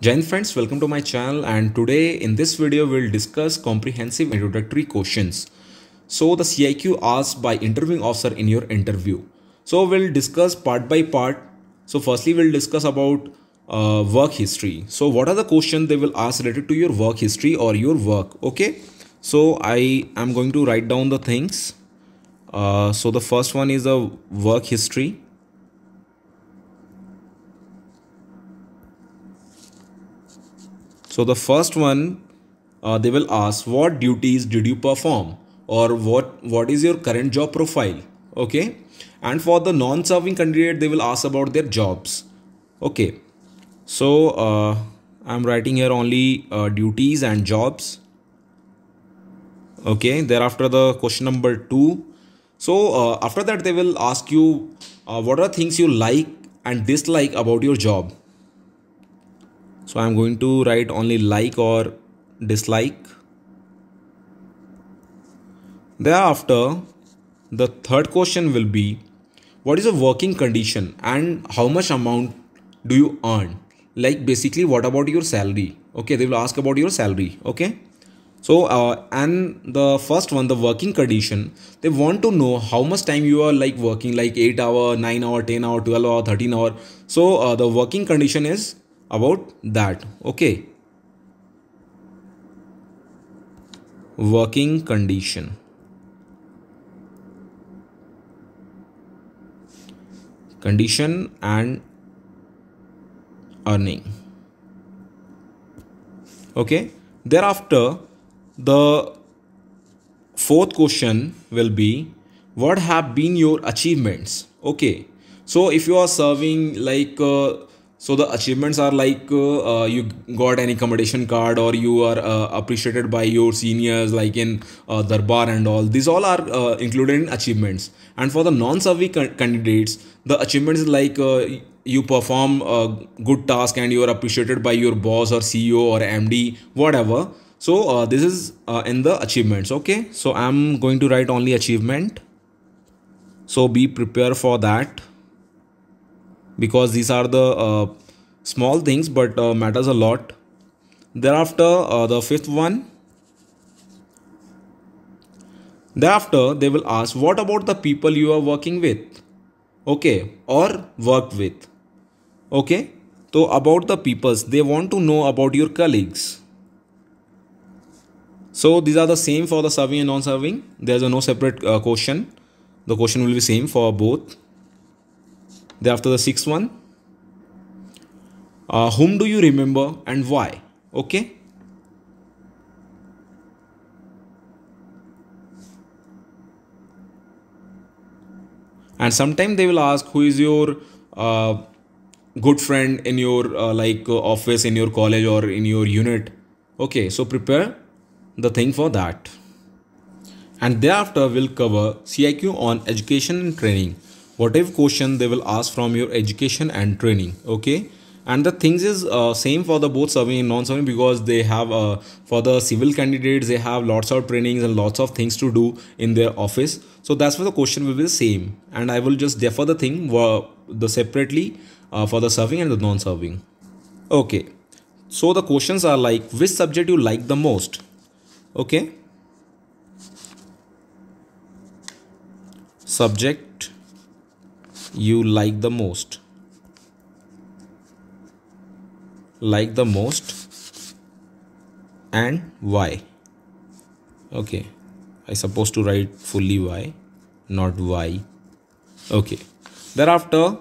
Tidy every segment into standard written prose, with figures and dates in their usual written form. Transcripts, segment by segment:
Jain friends, welcome to my channel, and today in this video we'll discuss comprehensive introductory questions. So the CIQ asked by interviewing officer in your interview. So we'll discuss part by part. So firstly we'll discuss about work history. So what are the questions they will ask related to your work history or your work? Okay. So I am going to write down the things. So the first one is the work history. So the first one, they will ask what duties did you perform, or what is your current job profile. Okay. And for the non-serving candidate, they will ask about their jobs. Okay. So I'm writing here only duties and jobs. Okay. Thereafter the question number 2. So after that they will ask you what are things you like and dislike about your job. So I'm going to write only like or dislike. Thereafter, the third question will be what is a working condition and how much amount do you earn? Like basically what about your salary? Okay, they will ask about your salary. Okay. So and the first one, the working condition, they want to know how much time you are like working, like 8 hour, 9 hour, 10 hour, 12 hour, 13 hour. So the working condition is about that. Okay. Working condition. Condition and earning. Okay. Thereafter, the fourth question will be what have been your achievements. Okay. So if you are serving like so the achievements are like you got any commendation card, or you are appreciated by your seniors like in Darbar and all. These all are included in achievements. And for the non-serving candidates, the achievements is like you perform a good task and you are appreciated by your boss or CEO or MD, whatever. So this is in the achievements. Okay. So I'm going to write only achievement. So be prepared for that, because these are the small things but matters a lot. Thereafter the fifth one, thereafter they will ask what about the people you are working with. Okay, or worked with. Okay, so about the peoples, they want to know about your colleagues. So these are the same for the serving and non-serving. There's a no separate question. The question will be same for both. Thereafter the sixth one, whom do you remember and why? Okay. And sometimes they will ask who is your good friend in your office, in your college, or in your unit. Okay, so prepare the thing for that. And thereafter we'll cover CIQ on education and training. Whatever question they will ask from your education and training. Okay. And the things is same for the both serving and non-serving, because they have for the civil candidates, they have lots of trainings and lots of things to do in their office. So that's why the question will be the same, and I will just defer the thing the separately for the serving and the non-serving. Okay. So the questions are like which subject you like the most. Okay. Subject you like the most. Like the most and why. Okay, I supposed to write fully why, not why. Okay. Thereafter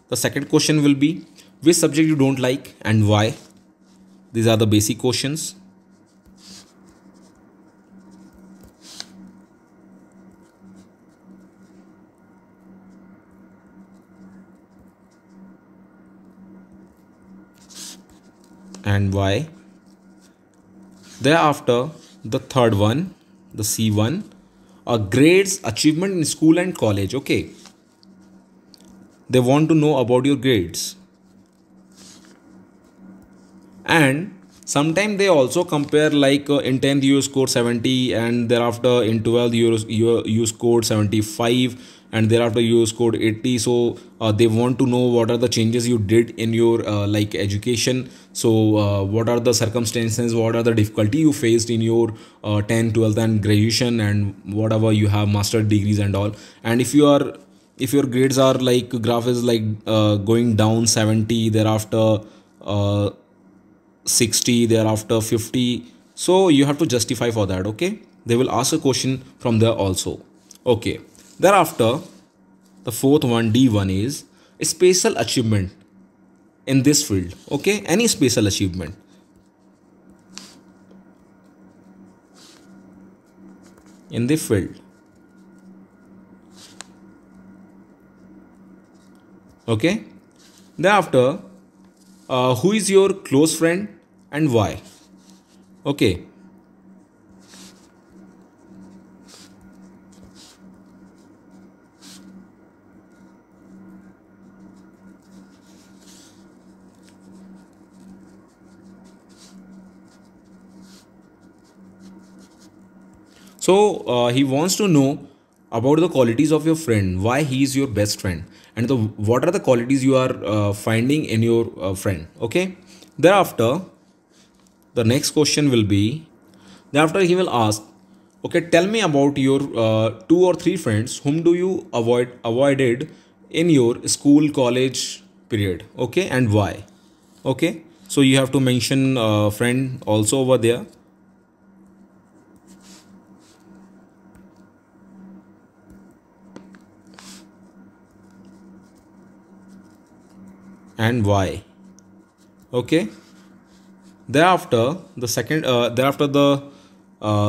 the second question will be which subject you don't like and why. These are the basic questions. And why. Thereafter the third one, the C1, grades, achievement in school and college. Okay, they want to know about your grades. And sometimes they also compare like in 10th you scored 70, and thereafter in 12th you scored 75, and thereafter you scored 80. So they want to know what are the changes you did in your like education. So what are the circumstances, what are the difficulty you faced in your 10th, 12th and graduation, and whatever you have master degrees and all. And if your grades are like graph is like going down 70, thereafter 60, thereafter 50, so you have to justify for that. Okay, they will ask a question from there also. Okay, thereafter the fourth one, D1, is a special achievement in this field. Okay, any special achievement in the field. Okay, thereafter who is your close friend and why? Okay, so he wants to know about the qualities of your friend, why he is your best friend, and what are the qualities you are finding in your friend. Okay, thereafter the next question will be, thereafter he will ask, okay, tell me about your two or three friends whom do you avoided in your school college period. Okay, and why? Okay, so you have to mention friend also over there, and why. Okay, thereafter the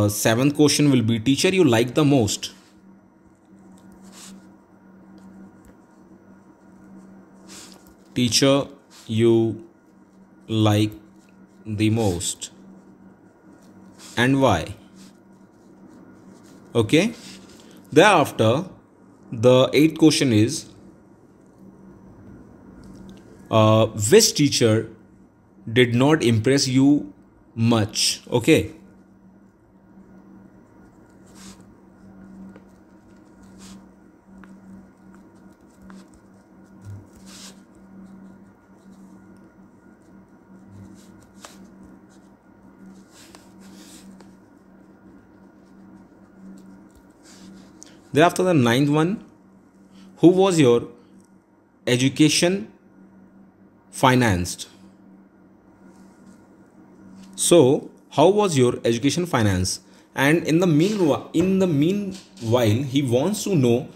seventh question will be, teacher you like the most. Teacher you like the most and why. Okay, thereafter the eighth question is, which teacher did not impress you much. Okay, thereafter the ninth one, who was your education financed. So how was your education finance? And in the meanwhile he wants to know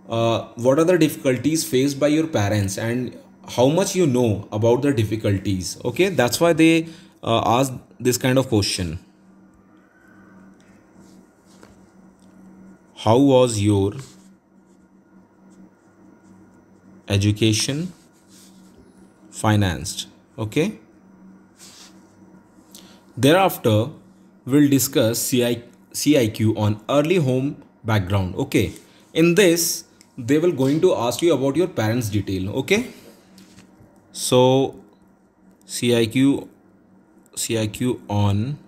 what are the difficulties faced by your parents and how much you know about the difficulties. Okay, that's why they ask this kind of question. How was your education financed? Okay, thereafter we'll discuss CIQ on early home background. Okay, in this they will going to ask you about your parents detail. Okay, so CIQ CIQ on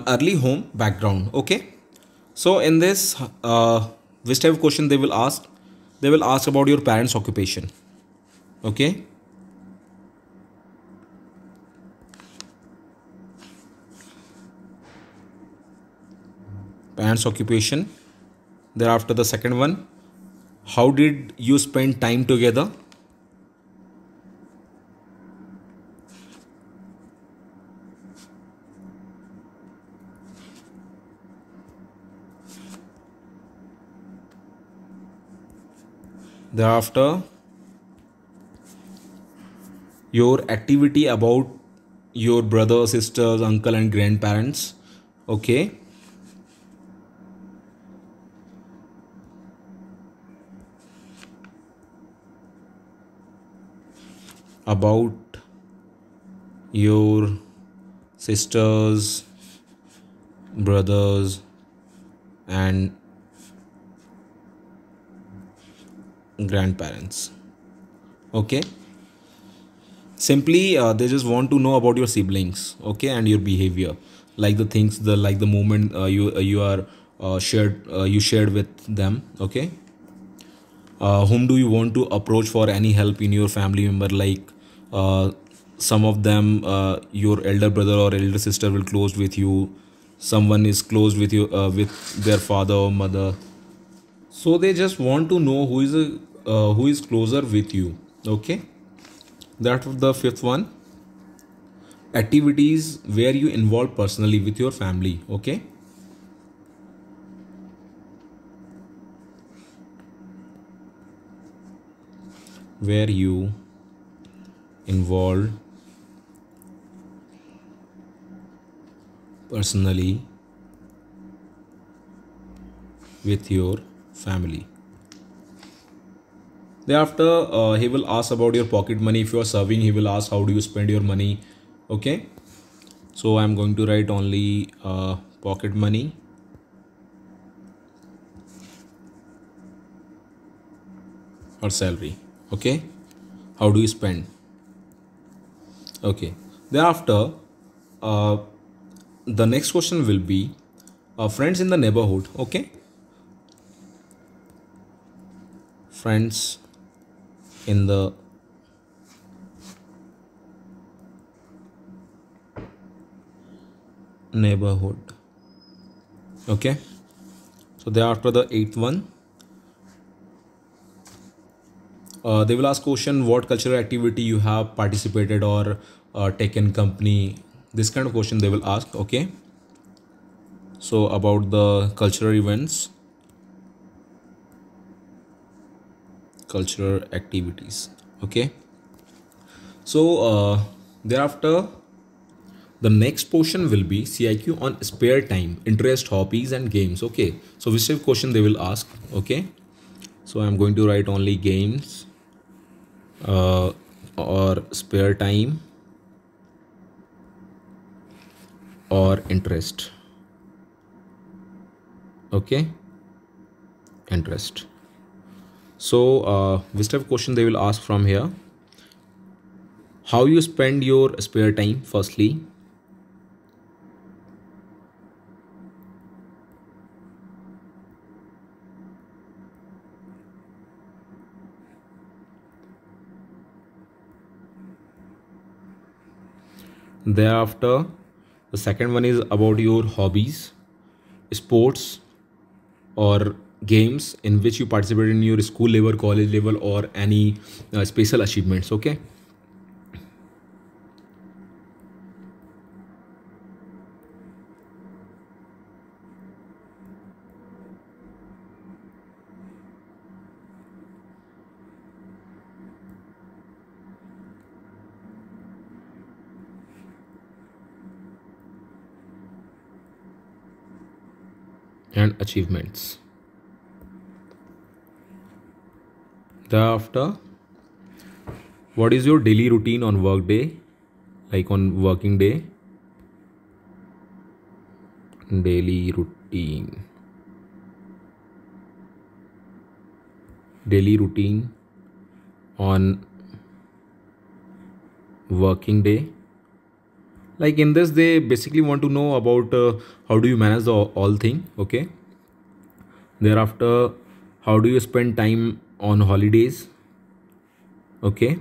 early home background. Okay, so in this which type of question they will ask, they will ask about your parents occupation. Okay, parents occupation. Thereafter the second one, how did you spend time together? Thereafter your activity about your brother, sisters, uncle and grandparents. Okay, about your sisters, brothers and grandparents. Okay, Simply they just want to know about your siblings, okay, and your behavior, like the things, the like the moment you are shared you shared with them, okay. Whom do you want to approach for any help in your family member, like uh, some of them, your elder brother or elder sister will close with you, someone is close with you with their father or mother. So they just want to know who is closer with you, okay. That's the fifth one. Activities where you involve personally with your family, okay. Where you involve personally with your family. Thereafter he will ask about your pocket money. If you are serving, he will ask how do you spend your money, okay. So I'm going to write only pocket money or salary, okay. How do you spend, okay. Thereafter uh, the next question will be friends in the neighborhood, okay. Friends in the neighborhood, okay. So thereafter the eighth one, they will ask question what cultural activity you have participated or taken company, this kind of question they will ask, okay. So about the cultural events, cultural activities, okay. So thereafter the next portion will be CIQ on spare time, interest, hobbies and games, okay. So which type of question they will ask, okay. So I'm going to write only games or spare time or interest, okay, interest. So which type of question they will ask from here, how you spend your spare time firstly, thereafter the second one is about your hobbies, sports or games in which you participate in your school level, college level or any special achievements, okay. And achievements. Thereafter, what is your daily routine on work day, like on working day, daily routine, daily routine on working day. Like in this they basically want to know about how do you manage the all thing, okay. Thereafter, how do you spend time on holidays, okay.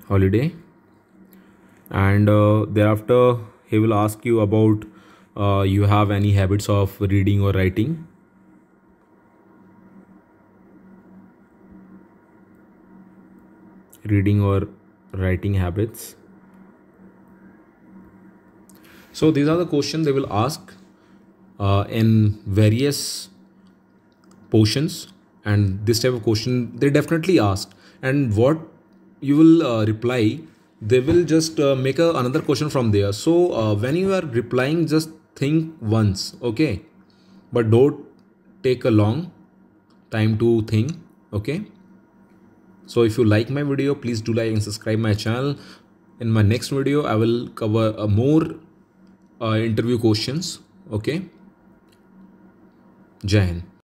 Holiday. And thereafter he will ask you about you have any habits of reading or writing, reading or writing habits. So these are the questions they will ask in various portions, and this type of question they definitely ask. And what you will reply, they will just make another question from there. So when you are replying, just think once, okay, but don't take a long time to think, okay. So if you like my video, please do like and subscribe my channel. In my next video I will cover more interview questions, Okay. Jai Hind.